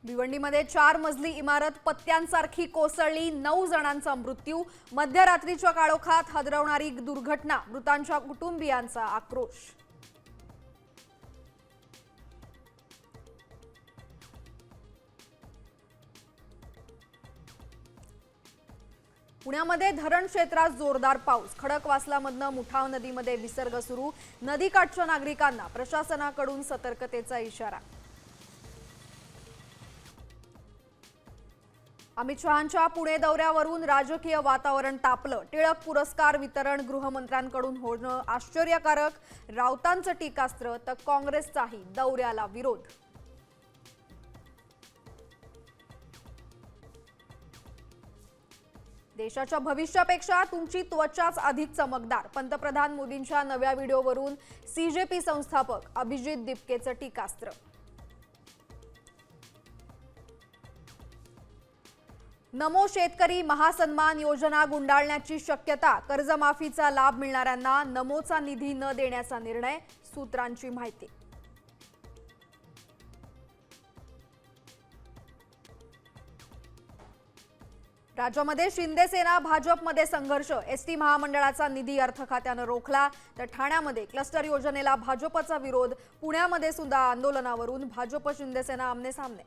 भिवंडीमध्ये 4 मजली इमारत पत्त्यांसारखी कोसळली, 9 जणांचा मृत्यू। मध्यरात्रीच्या काळोखात हादरवणारी दुर्घटना, मृतांच्या कुटुंबियांचा आक्रोश। पुण्यामध्ये धरण क्षेत्रात जोरदार पाऊस, खडकवासलामधनं मुठाव नदीमध्ये विसर्ग सुरू। नदीकाठच्या नागरिकांना प्रशासनाकडून सतर्कतेचा इशारा। अमित शहांच्या पुणे दौऱ्यावरून राजकीय वातावरण तापलं। टिळक पुरस्कार वितरण गृहमंत्र्यांकडून होणं आश्चर्यकारक। राऊतांचं टीकास्त्र तर काँग्रेसचाही दौऱ्याला विरोध। देशाच्या भविष्यापेक्षा तुमची त्वचाच अधिक चमकदार, पंतप्रधान मोदींच्या नव्या व्हिडिओवरून सीजेपी संस्थापक अभिजित दिपकेचं टीकास्त्र। नमो शेतकरी महासन्मान योजना गुंडाळण्याची शक्यता, कर्जमाफीचा लाभ मिळणाऱ्यांना नमोचा निधी न देण्याचा निर्णय, सूत्रांची माहिती। राज्यामध्ये शिंदे सेना भाजपमध्ये संघर्ष, एसटी महामंडळाचा निधी अर्थ खात्यानं रोखला, तर ठाण्यामध्ये क्लस्टर योजनेला भाजपचा विरोध। पुण्यामध्ये सुद्धा आंदोलनावरून भाजप शिंदे सेना आमने सामने।